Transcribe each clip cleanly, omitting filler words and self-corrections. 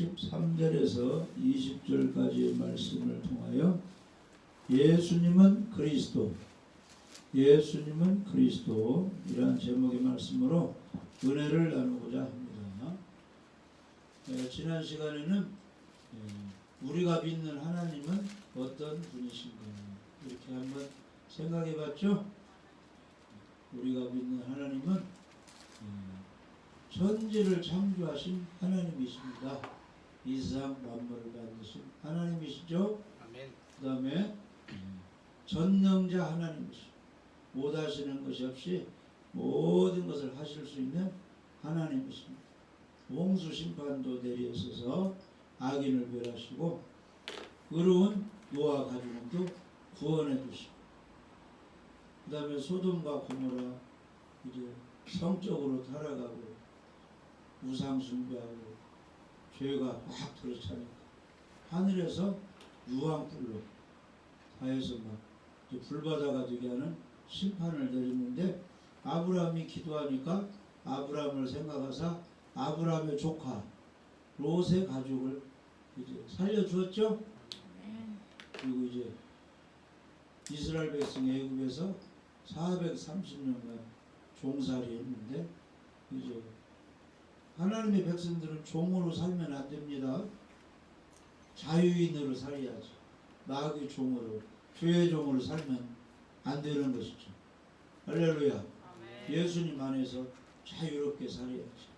13절에서 20절까지의 말씀을 통하여 예수님은 그리스도, 예수님은 그리스도 이러한 제목의 말씀으로 은혜를 나누고자 합니다. 지난 시간에는 우리가 믿는 하나님은 어떤 분이신가 이렇게 한번 생각해 봤죠. 우리가 믿는 하나님은 천지를 창조하신 하나님이십니다. 이 세상 만물을 만드신 하나님이시죠. 아멘. 그 다음에 전능자 하나님이시죠. 못하시는 것이 없이 모든 것을 하실 수 있는 하나님이십니다. 홍수 심판도 내리셔서 악인을 멸하시고 의로운 노아 가족도 구원해 주시고 그 다음에 소돔과 고모라 이제 성적으로 타락하고 우상 숭배하고 죄가 막 들어차니까 하늘에서 유황불로 다해서 막 불바다가 되게 하는 심판을 내렸는데 아브라함이 기도하니까 아브라함을 생각하사 아브라함의 조카 롯의 가족을 이제 살려주었죠. 그리고 이제 이스라엘 백성 애굽에서 430년간 종살이 했는데 이제 하나님의 백성들은 종으로 살면 안 됩니다. 자유인으로 살아야지. 마귀 종으로, 죄의 종으로 살면 안 되는 것이죠. 할렐루야. 아멘. 예수님 안에서 자유롭게 살아야지.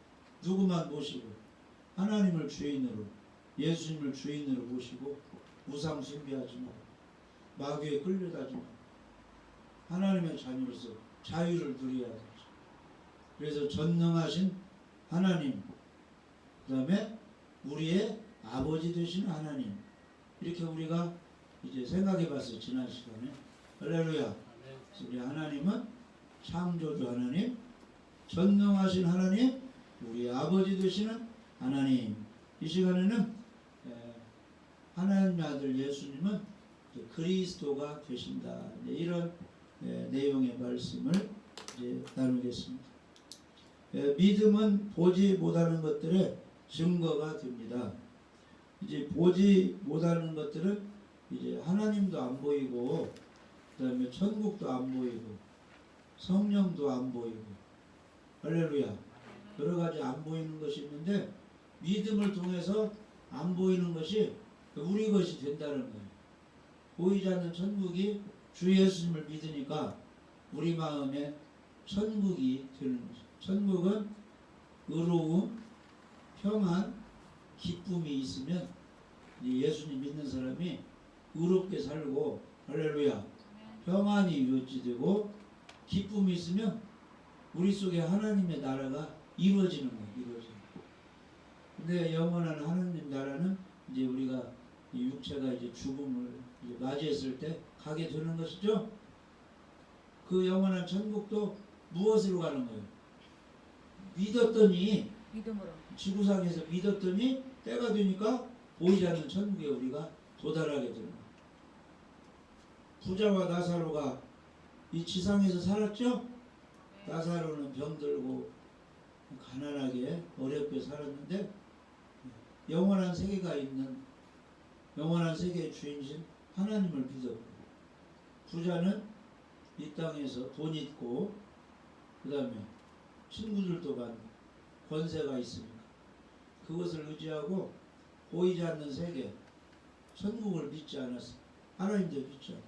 누구만 모시고 하나님을 주인으로, 예수님을 주인으로 모시고 우상 숭배하지 말고 마귀에 끌려다지 말고 하나님의 자녀로서 자유를 누려야 되죠. 그래서 전능하신 하나님, 그 다음에 우리의 아버지 되신 하나님, 이렇게 우리가 이제 생각해 봤어요. 지난 시간에. 할렐루야. 우리 하나님은 창조주 하나님, 전능하신 하나님, 우리 아버지 되시는 하나님. 이 시간에는 하나님의 아들 예수님은 그리스도가 되신다. 이런 내용의 말씀을 이제 나누겠습니다. 믿음은 보지 못하는 것들의 증거가 됩니다. 이제 보지 못하는 것들은 이제 하나님도 안 보이고, 그 다음에 천국도 안 보이고, 성령도 안 보이고, 할렐루야. 여러 가지 안 보이는 것이 있는데, 믿음을 통해서 안 보이는 것이 우리 것이 된다는 거예요. 보이지 않는 천국이 주 예수님을 믿으니까 우리 마음에 천국이 되는 거죠. 천국은 의로움, 평안, 기쁨이 있으면 예수님 믿는 사람이 의롭게 살고 할렐루야 평안이 유지되고 기쁨이 있으면 우리 속에 하나님의 나라가 이루어지는 거예요. 이루어지는 거예요. 근데 영원한 하나님 나라는 이제 우리가 이 육체가 이제 죽음을 이제 맞이했을 때 가게 되는 것이죠. 그 영원한 천국도 무엇으로 가는 거예요? 믿었더니 믿음으로 지구상에서 믿었더니 때가 되니까 보이지 않는 천국에 우리가 도달하게 되는 거예요. 부자와 나사로가 이 지상에서 살았죠? 나사로는 병들고 가난하게 어렵게 살았는데 영원한 세계가 있는 영원한 세계의 주인이신 하나님을 믿었고 부자는 이 땅에서 돈 있고 그 다음에 친구들도 많고 권세가 있으니까 그것을 의지하고 보이지 않는 세계 천국을 믿지 않았어. 하나님도 믿죠.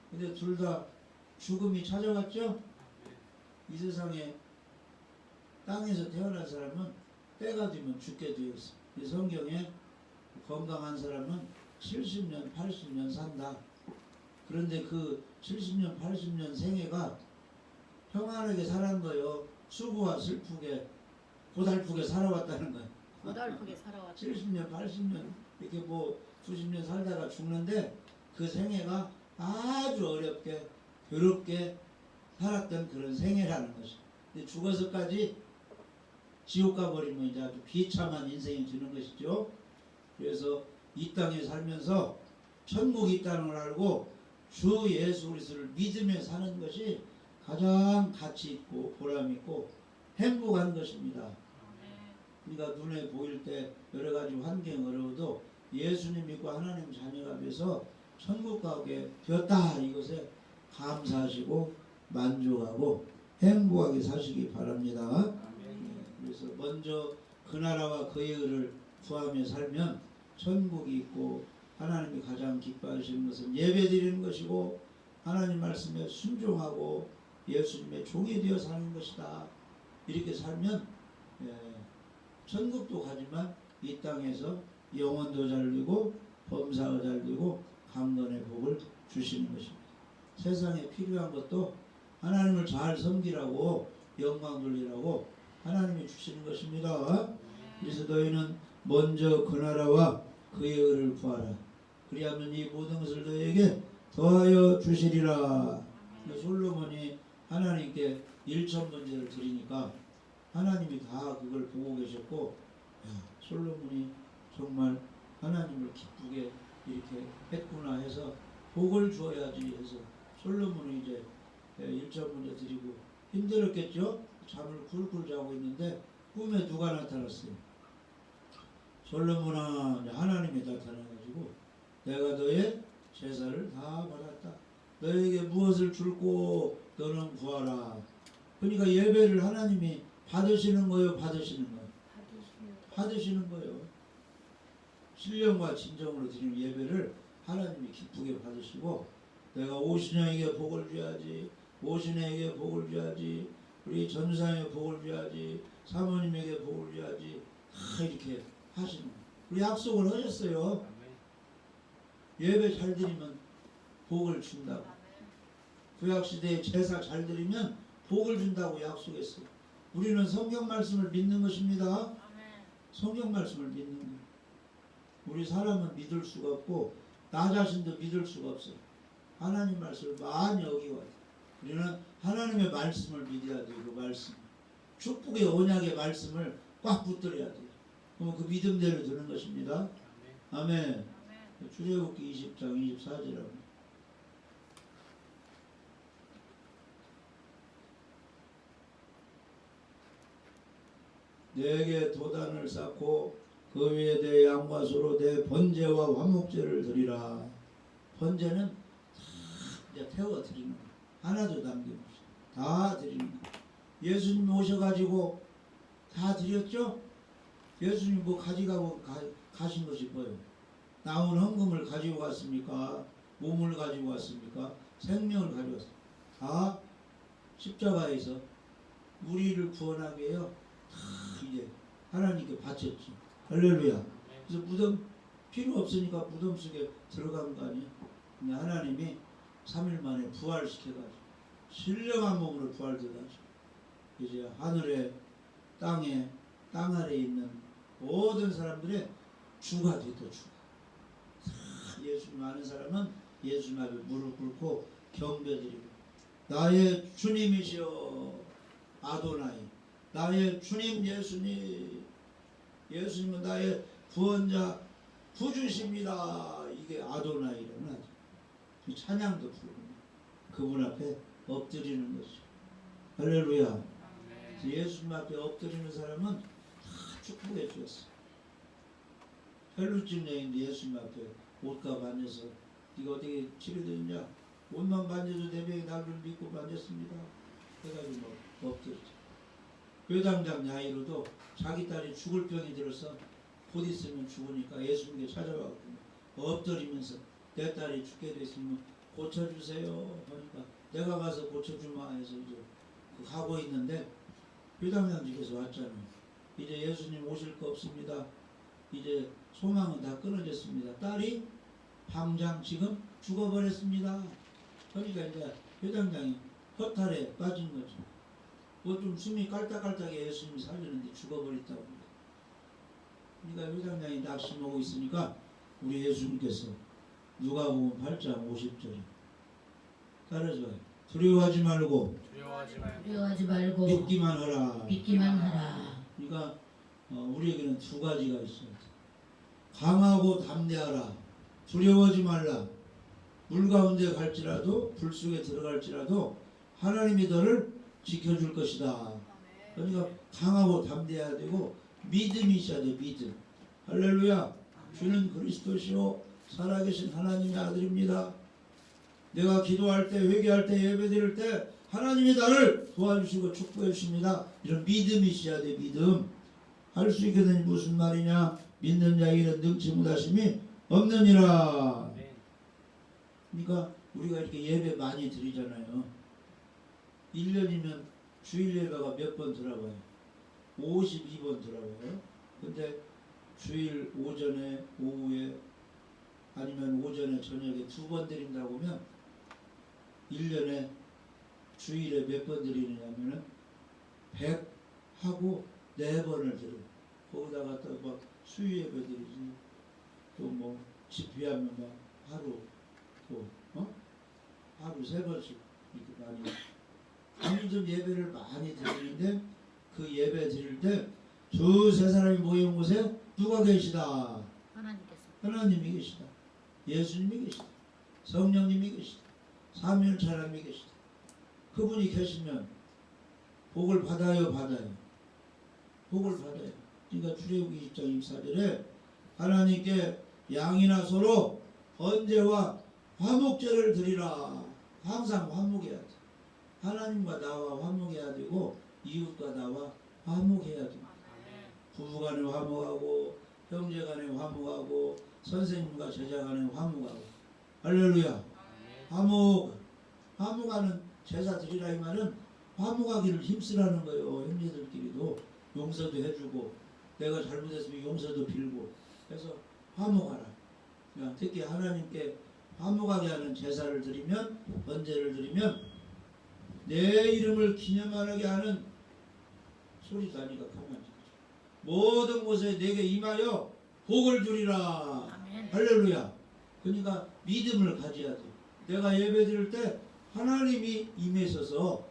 근데 둘 다 죽음이 찾아왔죠. 이 세상에 땅에서 태어난 사람은 때가 되면 죽게 되어 있어. 이 성경에 건강한 사람은 70년 80년 산다. 그런데 그 70년 80년 생애가 평안하게 살았는 거예요. 수고와 슬프게 고달프게 살아왔다는 거예요. 고달프게 살아왔다. 70년 80년 이렇게 뭐 수십 년 살다가 죽는데 그 생애가 아주 어렵게 괴롭게 살았던 그런 생애라는 것이. 근데 죽어서까지 지옥 가버리면 이제 아주 비참한 인생이 되는 것이죠. 그래서 이 땅에 살면서 천국이 있다는 걸 알고 주 예수 그리스도를 믿으며 사는 것이 가장 가치 있고 보람 있고 행복한 것입니다. 그러니까 눈에 보일 때 여러 가지 가지 환경 어려워도 예수님 믿고 하나님 자녀가 돼서 천국 가게 되었다. 이것에 감사하시고 만족하고 행복하게 사시기 바랍니다. 그래서 먼저 그 나라와 그의 의를 구하며 살면 천국이 있고 하나님이 가장 기뻐하시는 것은 예배드리는 것이고 하나님 말씀에 순종하고 예수님의 종이 되어 사는 것이다. 이렇게 살면 천국도 가지만 이 땅에서 영혼도 잘 되고 범사가 잘 되고 강건의 복을 주시는 것입니다. 세상에 필요한 것도 하나님을 잘 섬기라고 영광 돌리라고 하나님이 주시는 것입니다. 그래서 너희는 먼저 그 나라와 그의 의를 구하라. 그리하면 이 모든 것을 너희에게 더하여 주시리라. 솔로몬이 하나님께 일천번제를 드리니까 하나님이 다 그걸 보고 계셨고, 솔로몬이 정말 하나님을 기쁘게 이렇게 했구나 해서 복을 주어야지 해서 솔로몬이 이제 일천번제 드리고 힘들었겠죠. 잠을 굴굴 자고 있는데 꿈에 누가 나타났어요. 솔로몬아, 하나님이 나타나가지고 내가 너의 제사를 다 받았다. 너에게 무엇을 줄고 너는 구하라. 그러니까 예배를 하나님이 받으시는 거예요, 받으시는 거예요? 받으시는 거예요. 신령과 진정으로 드리는 예배를 하나님이 기쁘게 받으시고 내가 오신영에게 복을 줘야지, 오신에게 복을 줘야지, 우리 전사에 복을 줘야지, 사모님에게 복을 줘야지, 이렇게 하시는 거예요. 우리 약속을 하셨어요. 예배 잘 드리면 복을 준다고. 구약시대에 제사 잘 드리면 복을 준다고 약속했어요. 우리는 성경 말씀을 믿는 것입니다. 성경 말씀을 믿는 거예요. 우리 사람은 믿을 수가 없고 나 자신도 믿을 수가 없어요. 하나님 말씀을 많이 어기고 우리는 하나님의 말씀을 믿어야 돼요. 그 말씀, 축복의 언약의 말씀을 꽉 붙들어야 돼요. 그럼 그 믿음대로 되는 것입니다. 아멘. 출애굽기 20장 24절입니다. 내게 도단을 쌓고 그 위에 내 양과 소로 내 번제와 화목제를 드리라. 번제는 다 이제 태워 드리는 거예요. 하나도 남김없이 다 드리는 거예요. 예수님 오셔가지고 다 드렸죠? 예수님 뭐 가져가고 가신 것이 뭐예요? 나온 헌금을 가지고 갔습니까? 몸을 가지고 갔습니까? 생명을 가지고 갔습니까? 다 십자가에서 우리를 구원하게 해요. 다 이제 하나님께 바쳤지. 할렐루야. 그래서 무덤 필요 없으니까 무덤 속에 들어간 거 아니에요? 근데 하나님이 3일 만에 부활시켜가지고 신령한 몸으로 부활돼가지고 이제 하늘에 땅 아래에 있는 모든 사람들의 주가 됐다. 주가. 예수님 아는 사람은 예수님 앞에 무릎 꿇고 경배드리고 나의 주님이시여 아도나이, 나의 주님 예수님, 예수님은 나의 구원자 구주십니다. 이게 아도나이라는 하죠. 찬양도 부르고 그분 앞에 엎드리는 것이죠. 할렐루야. 예수님 앞에 엎드리는 사람은 다 축복해 주었어. 혈루증 여인도 예수님 앞에 옷값 앉아서 네가 어떻게 치료되느냐, 옷만 만져도 내 병이 나를 믿고 만졌습니다 해가지고 엎드렸죠. 회당장 야이로도 자기 딸이 죽을 병이 들어서 곧 있으면 죽으니까 예수님께 찾아가거든요. 엎드리면서 내 딸이 죽게 됐으면 고쳐주세요 하니까 내가 가서 고쳐주마 해서 이제 가고 있는데 회당장 집에서 왔잖아요. 이제 예수님 오실 거 없습니다. 이제 소망은 다 끊어졌습니다. 딸이 당장 지금 죽어버렸습니다. 그러니까 이제 회당장이 허탈에 빠진 거죠. 뭐 좀 숨이 깔딱깔딱해 예수님이 살리는데 죽어버렸다고 합니다. 그러니까 회당장이 낙심하고 있으니까 우리 예수님께서 누가복음 8장 50절에 따라줘요. 두려워하지 말고 믿기만 하라. 그러니까 우리에게는 두 가지가 있어요. 강하고 담대하라. 두려워하지 말라. 물 가운데 갈지라도 불 속에 들어갈지라도 하나님이 너를 지켜줄 것이다. 그러니까 강하고 담대해야 되고 믿음이 있어야 돼. 믿음. 할렐루야. 주는 그리스도시요 살아계신 하나님의 아들입니다. 내가 기도할 때, 회개할 때, 예배드릴 때 하나님이 나를 도와주시고 축복해 주십니다. 이런 믿음이 있어야 돼. 믿음. 할 수 있거든. 무슨 말이냐? 믿는 자에게는 능치 못하심이 없느니라. 그러니까 우리가 이렇게 예배 많이 드리잖아요. 1년이면 주일 예배가 몇 번 들어가요? 52번 들어가요. 근데 주일 오전에, 오후에, 아니면 오전에, 저녁에 2번 드린다고 하면 1년에 주일에 몇 번 드리느냐면은 100하고 4번을 드려요. 거기다가 또 막 수요 예배 드리지. 또 뭐 집회하면 막 하루 또 하루 3번씩 이렇게 많이 아무튼 예배를 많이 드리는데 그 예배 드릴 때 두세 사람이 모인 곳에 누가 계시다? 하나님께서. 하나님이 계시다. 예수님이 계시다. 성령님이 계시다. 삼위일체하나님이 계시다. 그분이 계시면 복을 받아요, 받아요. 복을 받아요. 그러니까 출애굽기 20장 24절에 하나님께 양이나 소로 번제와 화목제를 드리라. 항상 화목해야 돼. 하나님과 나와 화목해야 되고 이웃과 나와 화목해야 돼. 부부간에 화목하고 형제간에 화목하고 선생님과 제자간에 화목하고. 할렐루야. 화목하는 제사 드리라 이 말은 화목하기를 힘쓰라는 거예요. 형제들끼리도 용서도 해주고 내가 잘못했으면 용서도 빌고 그래서 화목하라. 그냥 특히 하나님께 화목하게 하는 제사를 드리면 번제를 드리면 내 이름을 기념하게 하는 소리 나니까 가만히 모든 곳에 내게 임하여 복을 주리라. 아멘. 할렐루야. 그러니까 믿음을 가져야 돼. 내가 예배 드릴 때 하나님이 임해서서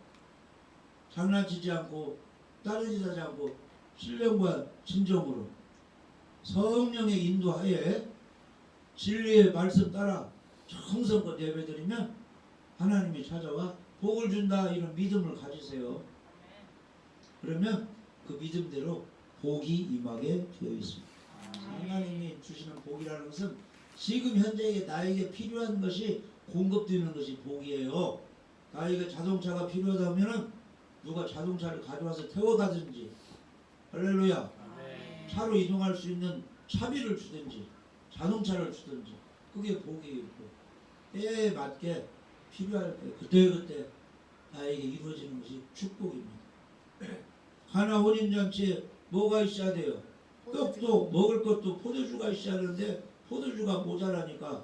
장난치지 않고 따르지 않고 신령과 진정으로 성령의 인도하에 진리의 말씀 따라 정성껏 예배드리면 하나님이 찾아와 복을 준다. 이런 믿음을 가지세요. 그러면 그 믿음대로 복이 임하게 되어 있습니다. 하나님이 주시는 복이라는 것은 지금 현재 나에게 필요한 것이 공급되는 것이 복이에요. 나에게 자동차가 필요하다면 누가 자동차를 가져와서 태워가든지 할렐루야. 차로 이동할 수 있는 차비를 주든지 자동차를 주든지 그게 복이에요. 때에 맞게 필요할 때 그때그때 나에게 이루어지는 것이 축복입니다. 하나 혼인잔치에 뭐가 있어야 돼요? 떡도 먹을 것도 포도주가 있어야 하는데 포도주가 모자라니까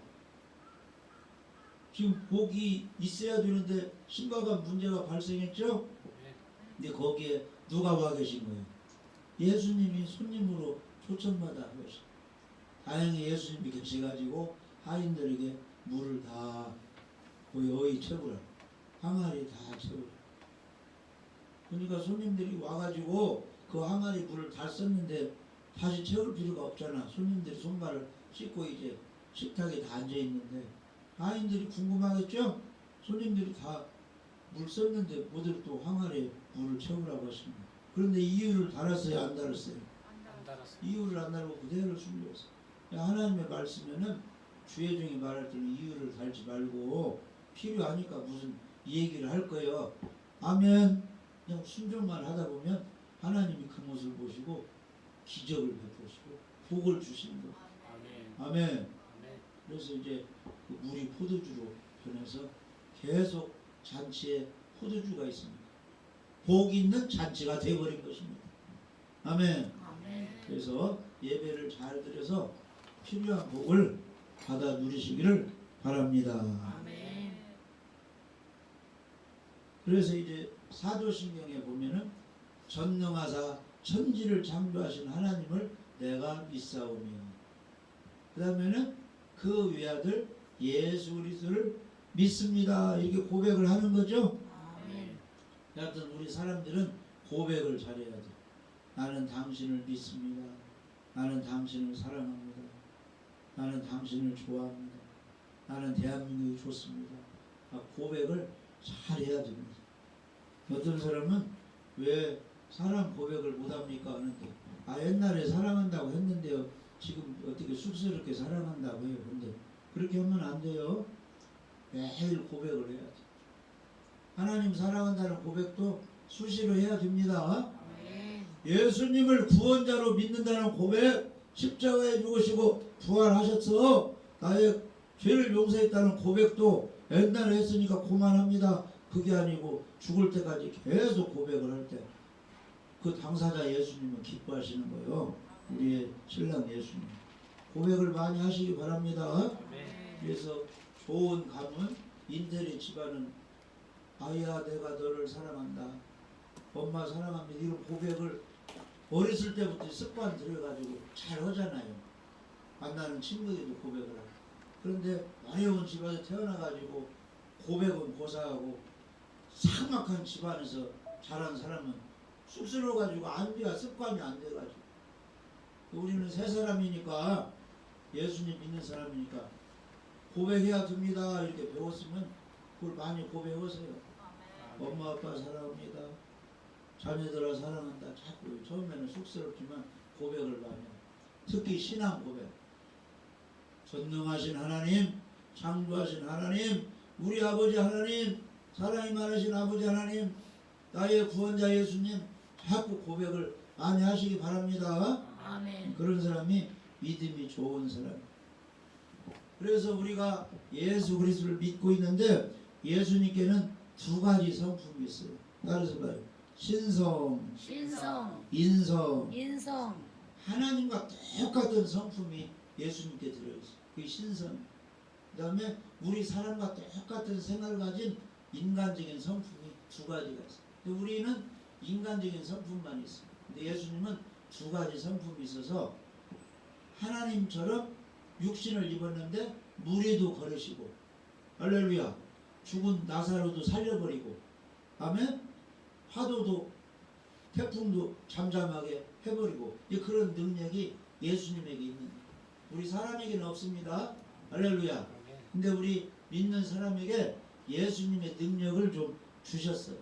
지금 복이 있어야 되는데 심각한 문제가 발생했죠? 근데 거기에 누가 와 계신 거예요? 예수님이 손님으로 초청받아 오신. 다행히 예수님이 계셔가지고 하인들에게 물을 다 거의 채우라. 항아리 다 채우라. 그러니까 손님들이 와가지고 그 항아리 물을 다 썼는데 다시 채울 필요가 없잖아. 손님들이 손발을 씻고 이제 식탁에 다 앉아있는데 하인들이 궁금하겠죠? 손님들이 다 물 썼는데 모두 또 항아리에 물을 채우라고 하십니다. 그런데 이유를 달았어요? 안 달았어요? 안 달았어요. 이유를 안 달고 그대로 순교했어요. 하나님의 말씀에는 주의 종이 말할 때는 이유를 달지 말고 필요하니까 무슨 이 얘기를 할 거예요. 아멘. 그냥 순종만 하다 보면 하나님이 그 모습을 보시고 기적을 베푸시고 복을 주시는 거예요. 아멘. 아멘. 그래서 이제 그 물이 포도주로 변해서 계속 잔치에 포도주가 있습니다. 복 있는 잔치가 되어버린 것입니다. 아멘. 아멘. 그래서 예배를 잘 드려서 필요한 복을 받아 누리시기를 바랍니다. 아멘. 그래서 이제 사도신경에 보면은 전능하사 천지를 창조하신 하나님을 내가 믿사오며 그 다음에는 그 외아들 예수 그리스도를 믿습니다. 이렇게 고백을 하는 거죠. 아멘. 여하튼 우리 사람들은 고백을 잘해야 돼. 나는 당신을 믿습니다. 나는 당신을 사랑합니다. 나는 당신을 좋아합니다. 나는 대한민국이 좋습니다. 고백을 잘해야 됩니다. 어떤 사람은 왜 사랑 고백을 못합니까 하는데 옛날에 사랑한다고 했는데요 지금 어떻게 쑥스럽게 살아간다고 해요. 근데 그렇게 하면 안 돼요. 매일 고백을 해야 돼. 하나님 사랑한다는 고백도 수시로 해야 됩니다. 아멘. 예수님을 구원자로 믿는다는 고백, 십자가에 죽으시고 부활하셨어. 나의 죄를 용서했다는 고백도 옛날에 했으니까 그만합니다. 그게 아니고 죽을 때까지 계속 고백을 할 때 그 당사자 예수님은 기뻐하시는 거예요. 우리의 신랑 예수님. 고백을 많이 하시기 바랍니다. 아멘. 그래서 좋은 가문, 인테리 집안은 아이야 내가 너를 사랑한다. 엄마 사랑합니다. 이런 고백을 어렸을 때부터 습관 들여가지고 잘 하잖아요. 만나는 친구들도 고백을 하고. 그런데 어려운 집안에 태어나가지고 고백은 고사하고 삭막한 집안에서 자란 사람은 쑥스러워가지고 안돼가 습관이 안 돼가지고. 우리는 새 사람이니까 예수님 믿는 사람이니까 고백해야 됩니다. 이렇게 배웠으면 그걸 많이 고백하세요. 엄마 아빠 사랑합니다. 자녀들아 사랑한다. 자꾸 처음에는 쑥스럽지만 고백을 많이 해요. 특히 신앙 고백. 전능하신 하나님, 창조하신 하나님, 우리 아버지 하나님, 사랑이 많으신 아버지 하나님, 나의 구원자 예수님, 자꾸 고백을 많이 하시기 바랍니다. 아멘. 그런 사람이 믿음이 좋은 사람. 그래서 우리가 예수 그리스도를 믿고 있는데 예수님께는 두 가지 성품이 있어요. 따라서 봐요. 신성, 신성, 인성. 인성. 하나님과 똑같은 성품이 예수님께 들어있어요. 그게 신성. 그 다음에 우리 사람과 똑같은 생각을 가진 인간적인 성품이 두 가지가 있어요. 근데 우리는 인간적인 성품만 있어요. 근데 예수님은 두 가지 성품이 있어서 하나님처럼 육신을 입었는데 무리도 걸으시고, 할렐루야, 죽은 나사로도 살려버리고, 아멘, 파도도 태풍도 잠잠하게 해버리고, 그런 능력이 예수님에게 있는 거예요. 우리 사람에게는 없습니다. 할렐루야. 근데 우리 믿는 사람에게 예수님의 능력을 좀 주셨어요.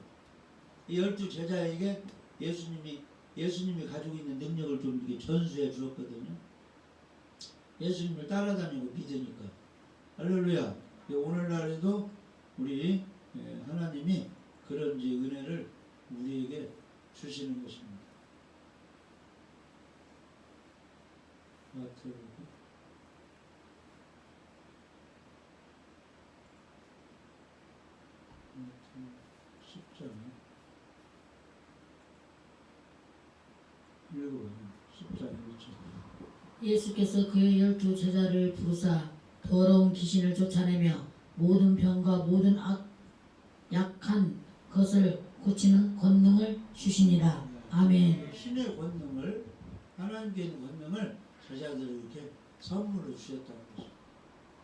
이 12제자에게 예수님이 가지고 있는 능력을 좀 이렇게 전수해 주었거든요. 예수님을 따라다니고 믿으니까. 할렐루야. 오늘날에도 우리 하나님이 그런 은혜를 우리에게 주시는 것입니다. 마태복음 10장 읽어봐요. 10장 1절. 예수께서 그의 12제자를 부르사 더러운 귀신을 쫓아내며 모든 병과 모든 약한 것을 고치는 권능을 주시니라. 아멘. 신의 권능을, 하나님께 있는 권능을 제자들에게 이렇게 선물을 주셨다는 거죠.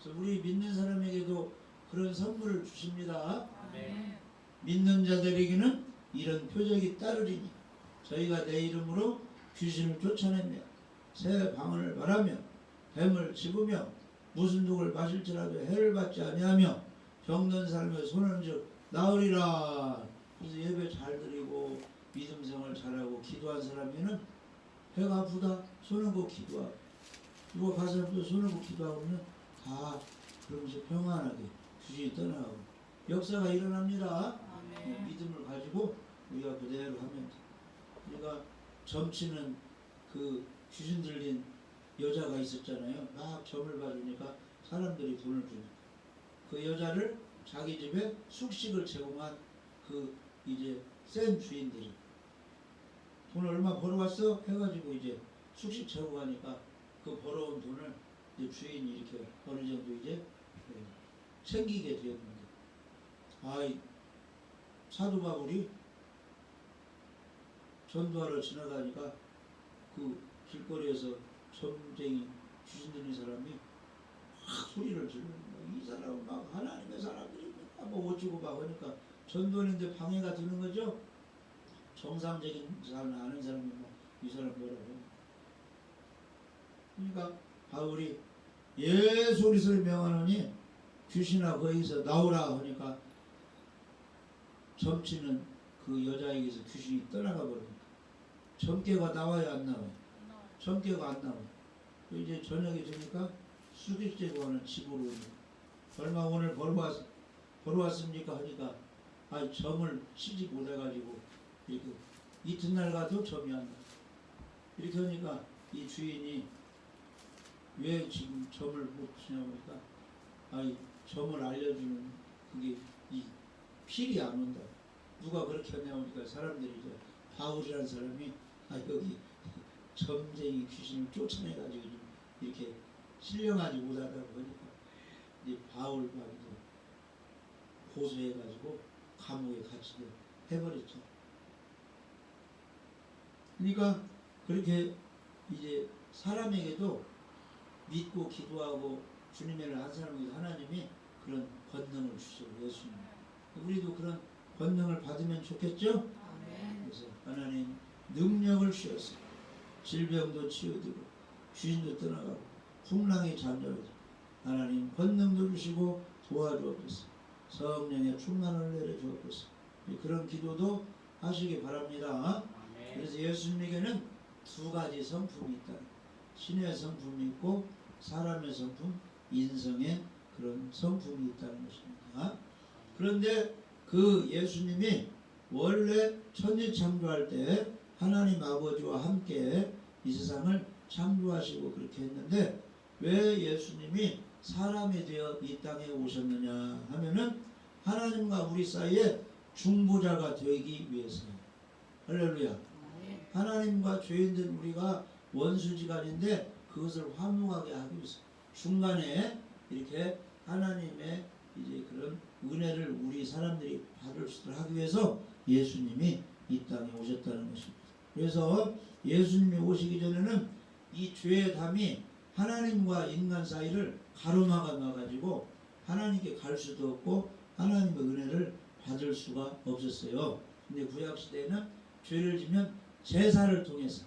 그래서 우리 믿는 사람에게도 그런 선물을 주십니다. 아멘. 믿는 자들에게는 이런 표적이 따르리니 저희가 내 이름으로 귀신을 쫓아내며 새 방언을 말하며 뱀을 집으며 무슨 독을 마실지라도 해를 받지 아니하며 병든 사람의 손을 얹어 나으리라. 그래서 예배 잘 드리고 믿음 생활 잘하고 기도한 사람에는 배가 아프다 손을 고 기도하고, 누가 가서 손을 고 기도하면 다 그러면서 평안하게 귀신이 떠나가고 역사가 일어납니다. 아멘. 믿음을 가지고 우리가 그대로 하면 돼. 우리가 점치는 그 귀신 들린 여자가 있었잖아요. 막 점을 봐주니까 사람들이 돈을 주니까 그 여자를 자기 집에 숙식을 제공한 그 이제 센 주인들이 돈을 얼마 벌어왔어? 해가지고 이제 숙식 제공하니까 그 벌어온 돈을 이제 주인이 이렇게 어느 정도 이제 챙기게 되었는데, 아이 사도 바울이 전도하러 지나가니까 그 길거리에서 점쟁이 귀신 들린 사람이 막 소리를 지르는 거야. 이 사람은 막 하나님의 사람들입니다. 뭐 어쩌고 막 하니까 전도하는데 방해가 되는 거죠. 정상적인 사람 아는 사람이 이 사람 뭐라고 해요. 그러니까 바울이 예수 그리스도를 명하노니 귀신아 거기서 나오라 하니까 점치는 그 여자에게서 귀신이 떠나가 버립니다. 점괘가 나와야 안 나와요? 점괘가 안 나와요. 이제 저녁이 되니까 수길제보하는 집으로 오니 얼마 오늘 벌어왔습니까 하니까 점을 치지 못해가지고 이렇게 이튿날 가도 점이 안 나. 이렇게 하니까 이 주인이 왜 지금 점을 못 치냐고 하니까 점을 알려주는 그게 이 필이 안 온다. 누가 그렇게 하냐고 하니까 사람들이 이제 바울이라는 사람이 여기 점쟁이 귀신을 쫓아내가지고 이렇게 신령하지 못하다고 하니까 이제 바울 막 이제 고소해가지고 감옥에 갇히게 해버렸죠. 그러니까 그렇게 이제 사람에게도 믿고 기도하고 주님을 한 사람에게 하나님이 그런 권능을 주시고 예수님. 우리도 그런 권능을 받으면 좋겠죠? 그래서 하나님 능력을 주셨어요. 질병도 치유되고 귀신도 떠나가고 풍랑이 잠잠해지고 하나님 권능도 주시고 도와주옵소서. 성령의 충만을 내려주옵소서. 그런 기도도 하시기 바랍니다. 그래서 예수님에게는 두 가지 성품이 있다. 신의 성품이 있고 사람의 성품, 인성의 그런 성품이 있다는 것입니다. 그런데 그 예수님이 원래 천지 창조할 때 하나님 아버지와 함께 이 세상을 창조하시고 그렇게 했는데 왜 예수님이 사람이 되어 이 땅에 오셨느냐 하면은 하나님과 우리 사이에 중보자가 되기 위해서요. 할렐루야. 하나님과 죄인된 우리가 원수지간인데 그것을 화목하게 하기 위해서 중간에 이렇게 하나님의 이제 그런 은혜를 우리 사람들이 받을 수 있도록 하기 위해서 예수님이 이 땅에 오셨다는 것입니다. 그래서 예수님이 오시기 전에는 이 죄의 담이 하나님과 인간 사이를 가로막아 놔가지고 하나님께 갈 수도 없고 하나님의 은혜를 받을 수가 없었어요. 근데 구약시대에는 죄를 지면 제사를 통해서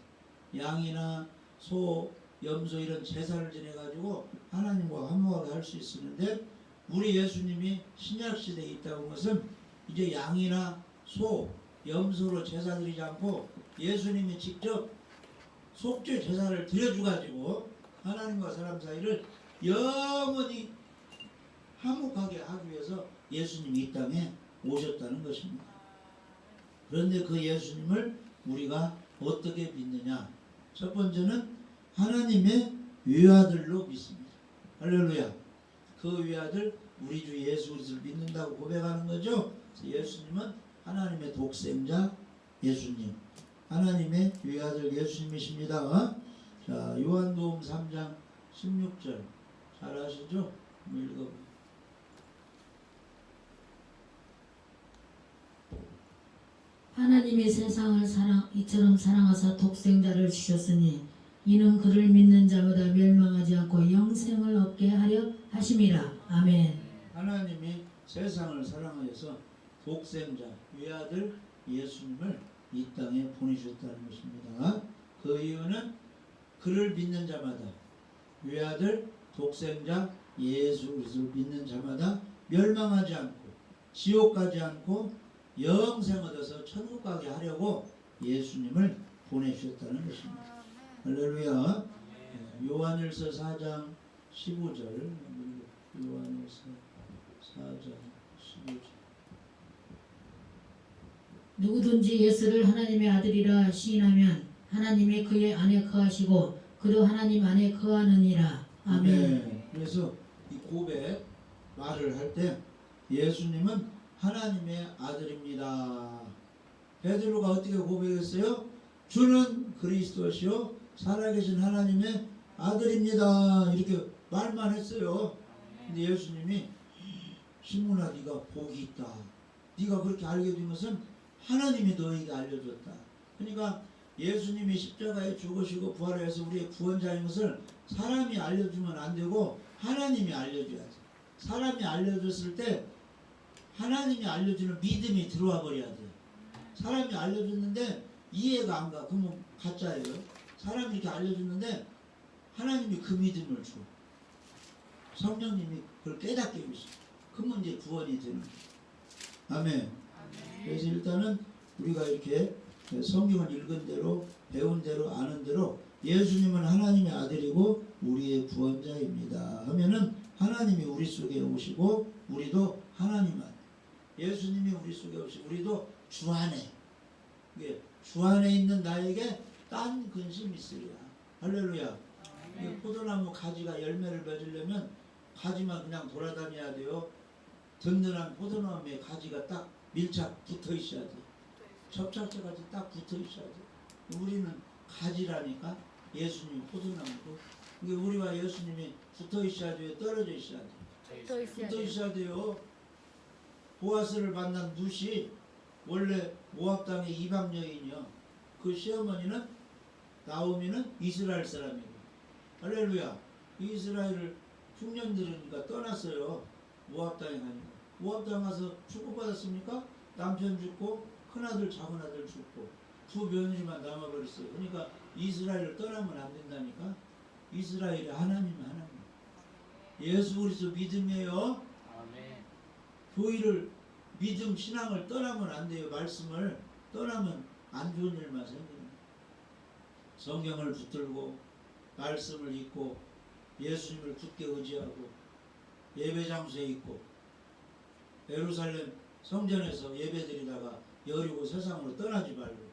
양이나 소, 염소 이런 제사를 지내가지고 하나님과 화목하게 할 수 있었는데 우리 예수님이 신약시대에 있다는 것은 이제 양이나 소, 염소로 제사 드리지 않고 예수님이 직접 속죄 제사를 드려주가지고 하나님과 사람 사이를 영원히 화목하게 하기 위해서 예수님이 이 땅에 오셨다는 것입니다. 그런데 그 예수님을 우리가 어떻게 믿느냐? 첫 번째는 하나님의 외아들로 믿습니다. 할렐루야. 그 외아들 우리 주 예수 그리스도를 믿는다고 고백하는 거죠. 예수님은 하나님의 독생자 예수님, 하나님의 외아들 예수님이십니다. 자, 요한복음 3장 16절 잘 아시죠? 읽어보세요. 하나님이 세상을 이처럼 사랑하사 독생자를 주셨으니 이는 그를 믿는 자마다 멸망하지 않고 영생을 얻게 하려 하심이라. 아멘. 하나님이 세상을 사랑하여서 독생자 외아들 예수님을 이 땅에 보내주셨다는 것입니다. 그 이유는 그를 믿는 자마다 외아들 독생자 예수 그리스도를 믿는 자마다 멸망하지 않고 지옥 가지 않고 영생 얻어서 천국 가게 하려고 예수님을 보내주셨다는 것입니다. 할렐루야. 요한일서 4장 15절 요한일서 4장 15절 누구든지 예수를 하나님의 아들이라 시인하면 하나님이 그의 안에 거하시고 그도 하나님 안에 거하느니라. 아멘. 그래서 이 고백 말을 할 때 예수님은 하나님의 아들입니다. 베드로가 어떻게 고백했어요? 주는 그리스도시요 살아계신 하나님의 아들입니다. 이렇게 말만 했어요. 근데 예수님이 시몬아 네가 복이 있다. 네가 그렇게 알게 된 것은 하나님이 너에게 알려줬다. 그러니까 예수님이 십자가에 죽으시고 부활해서 우리의 구원자인 것을 사람이 알려주면 안 되고 하나님이 알려줘야지. 사람이 알려줬을 때 하나님이 알려주는 믿음이 들어와 버려야 돼요. 사람이 알려줬는데 이해가 안 가. 그러면 가짜예요. 사람이 이렇게 알려줬는데 하나님이 그 믿음을 줘. 성령님이 그걸 깨닫게 해주셔. 그러면 이제 구원이 되는 거예요. 아멘. 그래서 일단은 우리가 이렇게 성경을 읽은 대로 배운 대로 아는 대로 예수님은 하나님의 아들이고 우리의 구원자입니다 하면은 하나님이 우리 속에 오시고 우리도 하나님 안에, 예수님이 우리 속에 오시고 우리도 주 안에, 이게 주 안에 있는 나에게 딴 근심이 있으리라. 할렐루야. 이게 포도나무 가지가 열매를 맺으려면 가지만 그냥 돌아다녀야 돼요. 든든한 포도나무의 가지가 딱 밀착 붙어 있어야 돼. 접착제까지 딱 붙어 있어야 돼. 우리는 가지라니까. 예수님 포도나무고. 이게 우리와 예수님이 붙어 있어야 돼요. 떨어져 있어야 돼. 또 있어야 붙어 돼요. 있어야 돼요. 보아스를 만난 룻이 원래 모압 땅의 이방 여인이요. 그 시어머니는 나오미는 이스라엘 사람이고. 할렐루야. 이스라엘을 흉년 들으니까 떠났어요. 모압 땅에 가니까. 모압 땅 가서 축복받았습니까? 남편 죽고 큰아들 작은아들 죽고 두 며느리만 남아버렸어요. 그러니까 이스라엘을 떠나면 안 된다니까. 이스라엘의 하나님은 하나님. 예수 그리스도 믿음이에요. 아멘. 교회를 믿음 신앙을 떠나면 안 돼요. 말씀을 떠나면 안 좋은 일만 생기는 거예요. 성경을 붙들고 말씀을 읽고 예수님을 굳게 의지하고 예배 장소에 있고 예루살렘 성전에서 예배드리다가 여리고 세상으로 떠나지 말고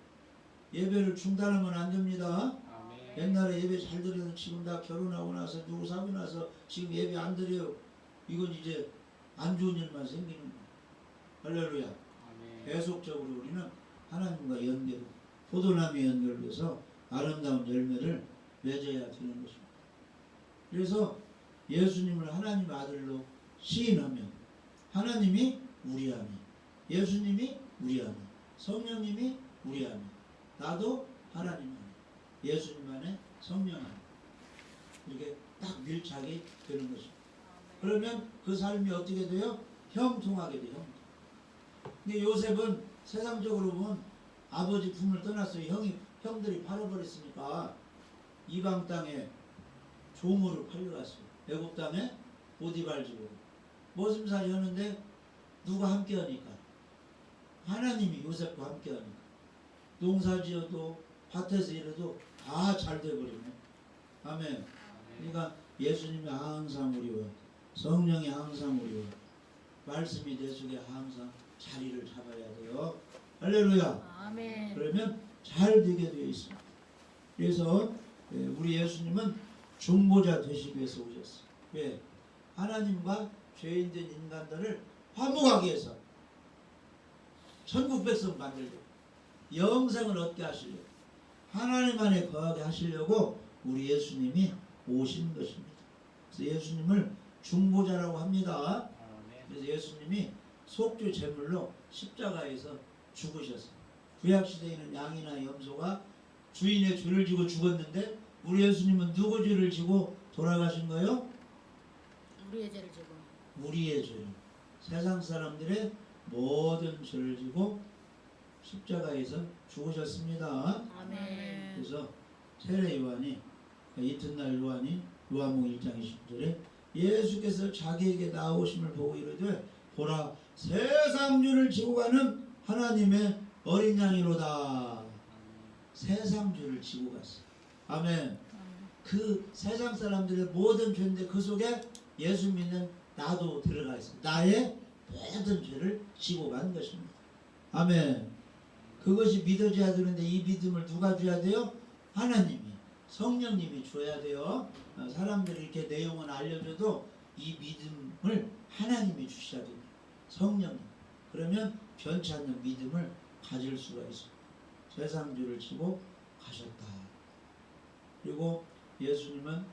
예배를 중단하면 안 됩니다. 아멘. 옛날에 예배 잘 드리는 지금 다 결혼하고 나서 누구 사고 나서 지금 예배 안 드려요. 이건 이제 안 좋은 일만 생기는 거예요. 할렐루야. 아멘. 계속적으로 우리는 하나님과 연결, 포도나무에 연결돼서 아름다운 열매를 맺어야 되는 것입니다. 그래서 예수님을 하나님 아들로 시인하면 하나님이 우리 안에, 예수님이 우리 안에, 성령님이 우리 안에, 나도 하나님 안에, 예수님 안에, 성령 안에 이렇게 딱 밀착이 되는 것입니다. 그러면 그 삶이 어떻게 돼요? 형통하게 돼요. 형통. 근데 요셉은 세상적으로 보면 아버지 품을 떠났어요. 형들이 팔아버렸으니까 이방 땅에 종으로 팔려갔어요. 애굽 땅에 보디발 집으로 머슴살이 하는데 누가 함께하니까? 하나님이 요셉과 함께하니까 농사지어도 밭에서 일해도 다 잘 돼버리네. 아멘. 그러니까 예수님이 항상 우리와 성령이 항상 우리와 말씀이 내 속에 항상 자리를 잡아야 돼요. 할렐루야. 아멘. 그러면 잘 되게 되어 있습니다. 그래서 우리 예수님은 중보자 되시기 위해서 오셨어요. 왜? 하나님과 죄인된 인간들을 화목하기 위해서 천국 백성 만들려고 영생을 얻게 하시려고 하나님 안에 거하게 하시려고 우리 예수님이 오신 것입니다. 그래서 예수님을 중보자라고 합니다. 아멘. 그래서 예수님이 속죄 제물로 십자가에서 죽으셨어요. 구약시대에는 양이나 염소가 주인의 죄를 지고 죽었는데 우리 예수님은 누구 죄를 지고 돌아가신 거예요? 우리의 죄를 지고. 우리의 죄를, 세상 사람들의 모든 죄를 지고 십자가에서 죽으셨습니다. 아멘. 그래서 세례 요한이, 이튿날 요한이 요한복음 1장 20절에 예수께서 자기에게 나오심을 보고 이르되 보라 세상 죄를 지고 가는 하나님의 어린 양이로다. 세상 죄를 지고 갔어요. 아멘. 그 세상 사람들의 모든 죄인데 그 속에 예수 믿는 나도 들어가 있습니다. 나의 모든 죄를 지고 간 것입니다. 아멘. 그것이 믿어져야 되는데 이 믿음을 누가 줘야 돼요? 하나님이, 성령님이 줘야 돼요. 사람들이 이렇게 내용은 알려줘도 이 믿음을 하나님이 주셔야 됩니다. 성령님. 그러면 변치 않는 믿음을 가질 수가 있어요. 세상 죄를 지고 가셨다. 그리고 예수님은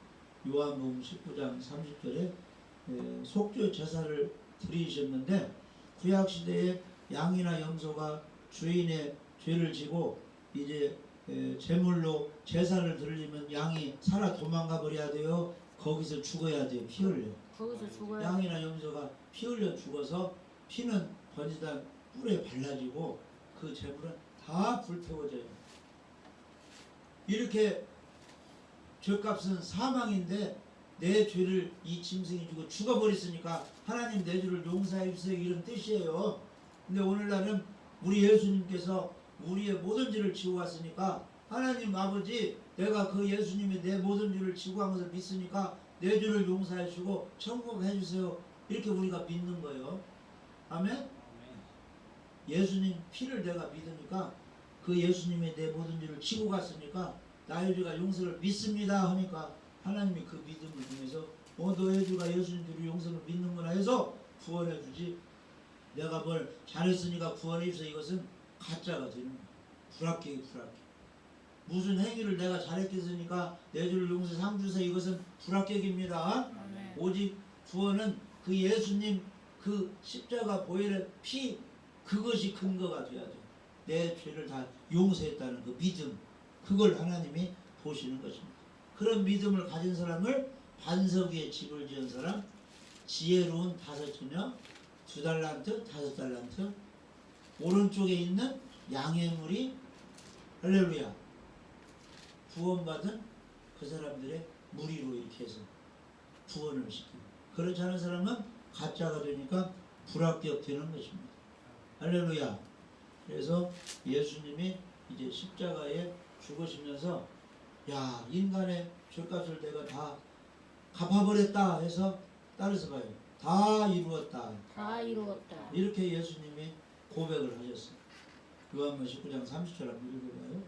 요한복음 19장 30절에 속죄 제사를 드리셨는데 구약시대에 양이나 염소가 주인의 죄를 지고 이제 제물로 제사를 드리면 양이 살아 도망가 버려야 돼요. 거기서 죽어야 돼요. 피 흘려. 거기서 죽어야. 양이나 염소가 피 흘려 죽어서 피는 번지단 뿔에 발라지고 그 제물은 다 불태워져요. 이렇게 죄값은 사망인데 내 죄를 이 짐승이 주고 죽어버렸으니까 하나님 내 죄를 용서해 주세요 이런 뜻이에요. 근데 오늘날은 우리 예수님께서 우리의 모든 죄를 지고 갔으니까 하나님 아버지 내가 그 예수님이 내 모든 죄를 지고 간 것을 믿으니까 내 죄를 용서해 주고 천국 해주세요. 이렇게 우리가 믿는 거예요. 아멘? 예수님 피를 내가 믿으니까 그 예수님이 내 모든 죄를 지고 갔으니까 나의 죄가 용서를 믿습니다 하니까 하나님이 그 믿음을 통해서 너의 죄가 예수님 죄를 용서를 믿는구나 해서 구원해 주지. 내가 뭘 잘했으니까 구원해 주세요. 이것은 가짜가 되는 거예요. 불합격이 불합격. 무슨 행위를 내가 잘했겠으니까 내 죄를 용서 상 주세요. 이것은 불합격입니다. 아멘. 오직 구원은 그 예수님 그 십자가 보혈의 피 그것이 근거가 되어야죠. 내 죄를 다 용서했다는 그 믿음, 그걸 하나님이 보시는 것입니다. 그런 믿음을 가진 사람을 반석 위에 집을 지은 사람, 지혜로운 5처녀, 2달란트, 5달란트, 오른쪽에 있는 양의 무리, 할렐루야, 구원받은 그 사람들의 무리로 이렇게 해서 구원을 시키고, 그렇지 않은 사람은 가짜가 되니까 불합격되는 것입니다. 할렐루야. 그래서 예수님이 이제 십자가에 죽으시면서 야, 인간의 죄값을 내가 다 갚아버렸다 해서 따라서 봐요. 다 이루었다. 다 이루었다. 이렇게 예수님이 고백을 하셨어요. 요한복음 19장 30절 한번 읽어봐요.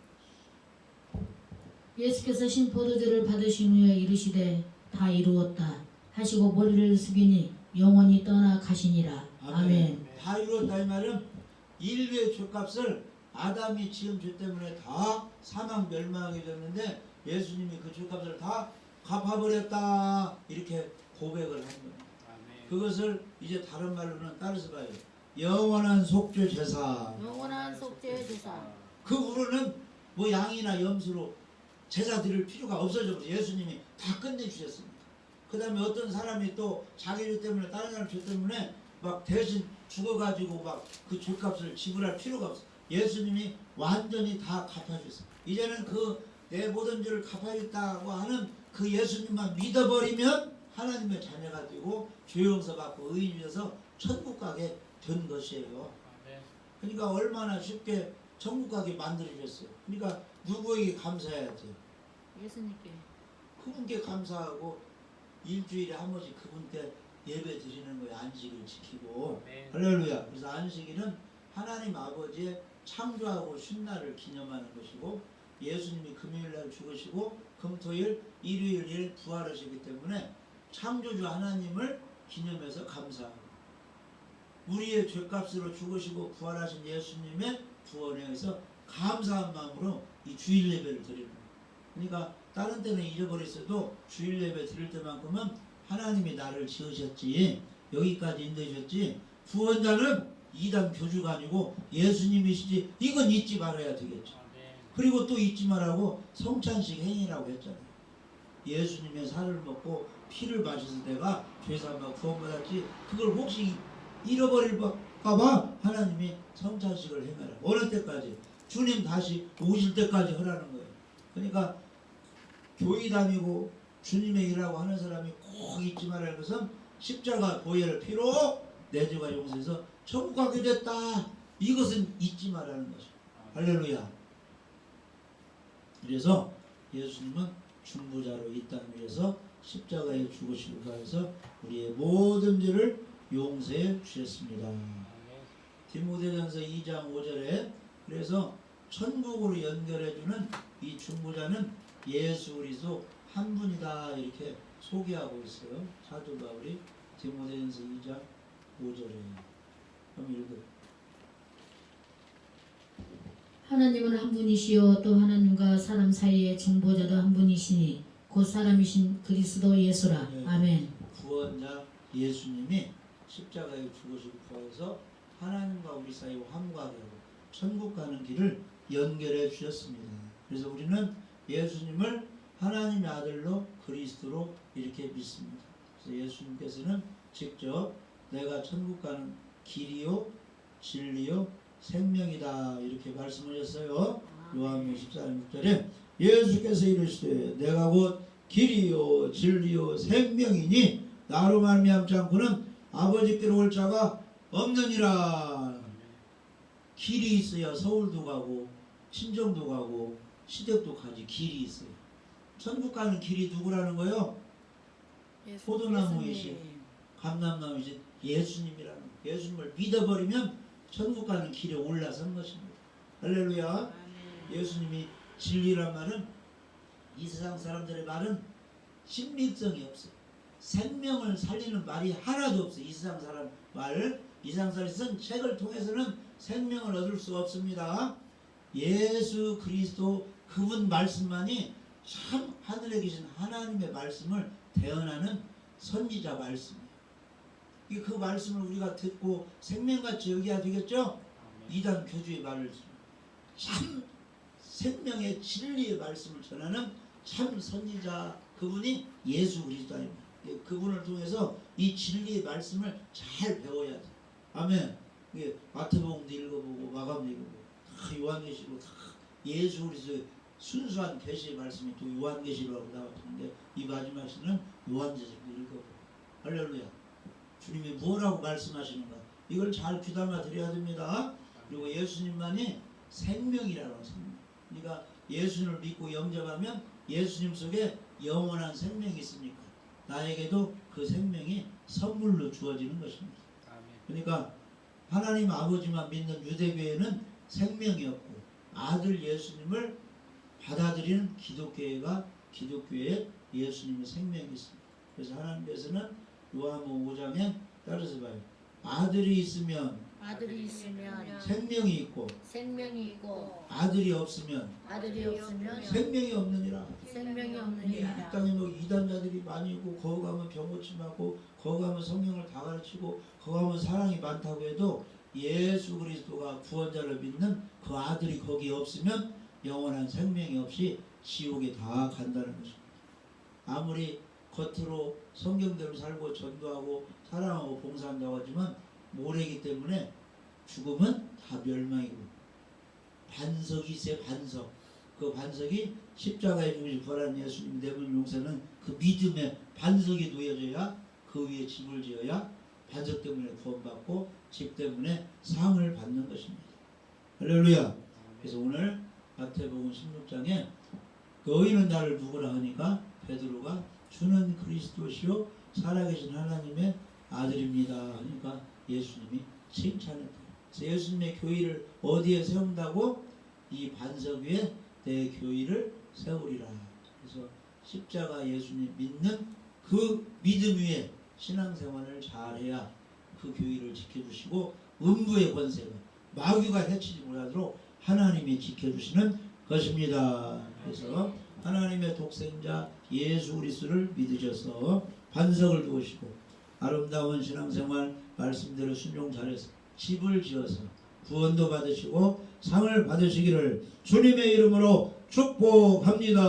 예수께서 신포도주를 받으신 후에 이르시되 다 이루었다 하시고 머리를 숙이니 영원히 떠나 가시니라. 아멘. 다 이루었다 이 말은 인류의 죄값을 아담이 지은 죄 때문에 다 사망 멸망하게 됐는데 예수님이 그 죄값을 다 갚아버렸다 이렇게 고백을 한 거예요. 그것을 이제 다른 말로는 따라서 봐요. 영원한 속죄 제사. 영원한 속죄 제사. 그 후로는 뭐 양이나 염소로 제사 드릴 필요가 없어져 버려요. 예수님이 다 끝내주셨습니다. 그 다음에 어떤 사람이 또 자기 죄 때문에 다른 사람 죄 때문에 막 대신 죽어가지고 막 그 죄값을 지불할 필요가 없어요. 예수님이 완전히 다 갚아주셨어요. 이제는 그 내 모든 죄를 갚아줬다고 하는 그 예수님만 믿어버리면 하나님의 자녀가 되고 죄 용서 받고 의인이 되어서 천국 가게 된 것이에요. 그러니까 얼마나 쉽게 천국 가게 만들어주셨어요. 그러니까 누구에게 감사해야 돼요? 예수님께. 그분께 감사하고 일주일에 한 번씩 그분께 예배 드리는 거예요. 안식을 지키고. 할렐루야. 그래서 안식일은 하나님 아버지의 창조하고 쉰날을 기념하는 것이고, 예수님이 금요일날 죽으시고 금토일 일요일 부활하시기 때문에 창조주 하나님을 기념해서 감사하고, 우리의 죄값으로 죽으시고 부활하신 예수님의 구원에 의해서 감사한 마음으로 이 주일 예배를 드리는 거예요. 그러니까 다른 때는 잊어버렸어도 주일 예배 드릴 때만큼은 하나님이 나를 지으셨지, 여기까지 인도하셨지, 구원자는 이단 교주가 아니고 예수님이시지, 이건 잊지 말아야 되겠죠. 그리고 또 잊지 말라고 성찬식 행위라고 했잖아요. 예수님의 살을 먹고 피를 마셔서 내가 죄사함과 구원받았지, 그걸 혹시 잃어버릴까봐 하나님이 성찬식을 행하라. 어느 때까지? 주님 다시 오실 때까지 하라는 거예요. 그러니까 교회 다니고 주님의 일하고 하는 사람이 꼭 잊지 말아야 할 것은 십자가 보혈의 피로 내 죄가 용서해서 천국 가게 됐다. 이것은 잊지 말라는 것이죠. 할렐루야. 그래서 예수님은 중보자로 이 땅 위에서 십자가에 죽으시고 가서 우리의 모든 죄를 용서해 주셨습니다. 디모데전서 2장 5절에 그래서 천국으로 연결해주는 이 중보자는 예수 그리스도 한 분이다 이렇게 소개하고 있어요. 사도 바울이 디모데전서 2장 5절에. 한번 읽어. 하나님은 한 분이시요 또 하나님과 사람 사이의 중보자도 한 분이시니 곧 사람이신 그리스도 예수라. 네. 아멘. 구원자 예수님이 십자가에 죽으시고 부활해서 하나님과 우리 사이 화목하게 하고 천국 가는 길을 연결해 주셨습니다. 그래서 우리는 예수님을 하나님의 아들로 그리스도로 이렇게 믿습니다. 그래서 예수님께서는 직접 내가 천국 가는 길이요 진리요 생명이다 이렇게 말씀하셨어요. 요한복음 14장 6절에 예수께서 이르시되 내가 곧 길이요 진리요 생명이니 나로 말미암지 않고는 아버지께로 올 자가 없느니라. 길이 있어야 서울도 가고 친정도 가고 시댁도 가지. 길이 있어요. 천국 가는 길이 누구라는 거요? 포도나무이신 감람나무이신 예수님이라는 거예요. 예수님을 믿어버리면 천국 가는 길에 올라선 것입니다. 할렐루야. 예수님이 진리란 말은 이 세상 사람들의 말은 신빙성이 없어요. 생명을 살리는 말이 하나도 없어요. 이 세상 사람 말, 이 세상 사람이 쓴 책을 통해서는 생명을 얻을 수 없습니다. 예수 그리스도 그분 말씀만이 참 하늘에 계신 하나님의 말씀을 대언하는 선지자 말씀이에요. 그 말씀을 우리가 듣고 생명같이 여겨야 되겠죠? 이단 교주의 말을 참 생명의 진리의 말씀을 전하는 참 선지자 그분이 예수 그리스도입니다. 그분을 통해서 이 진리의 말씀을 잘 배워야 돼. 아멘. 마태복음도 읽어보고 마감도 읽어보고 다 요한계시록 다 예수 그리스도의 순수한 계시의 말씀이 또 요한계시록으로 나왔는데 이 마지막 시는 요한계시록도 읽어보고 할렐루야. 주님이 뭐라고 말씀하시는가 이걸 잘 귀담아 드려야 됩니다. 그리고 예수님만이 생명이라는 생명. 그러니까 예수님을 믿고 영접하면 예수님 속에 영원한 생명이 있으니까 나에게도 그 생명이 선물로 주어지는 것입니다. 그러니까 하나님 아버지만 믿는 유대교회는 생명이 없고 아들 예수님을 받아들이는 기독교회에 예수님의 생명이 있습니다. 그래서 하나님께서는 요한복음 5장에 따라서 봐요. 아들이 있으면 생명이 있고 생명이 있고 아들이 없으면 생명이 없느니라. 이 땅에 뭐 이단자들이 많이 있고 거기 가면 병고침하고 거기 가면 성경을 다 가르치고 거기 가면 사랑이 많다고 해도 예수 그리스도가 구원자를 믿는 그 아들이 거기 없으면 영원한 생명이 없이 지옥에 다 간다는 것입니다. 아무리 겉으로 성경대로 살고 전도하고 사랑하고 봉사한다고 하지만 모래이기 때문에 죽음은 다 멸망이고 반석이 있어요. 반석. 그 반석이 십자가에 죽으신 부활한 예수님 내분 용서는 그 믿음의 반석이 놓여져야 그 위에 집을 지어야 반석 때문에 구원받고 집 때문에 상을 받는 것입니다. 할렐루야. 그래서 오늘 마태복음 16장에 너희는 나를 누구라 하니까 베드로가 주는 그리스도시요 살아계신 하나님의 아들입니다. 그러니까 예수님이 칭찬했다. 그래서 예수님의 교회를 어디에 세운다고? 이 반석 위에 내 교회를 세우리라. 그래서 십자가 예수님 믿는 그 믿음 위에 신앙생활을 잘해야 그 교회를 지켜주시고 음부의 권세가 마귀가 해치지 못하도록 하나님이 지켜주시는 것입니다. 그래서 하나님의 독생자 예수 그리스도를 믿으셔서 반석을 두시고 아름다운 신앙생활 말씀대로 순종 잘해서 집을 지어서 구원도 받으시고 상을 받으시기를 주님의 이름으로 축복합니다.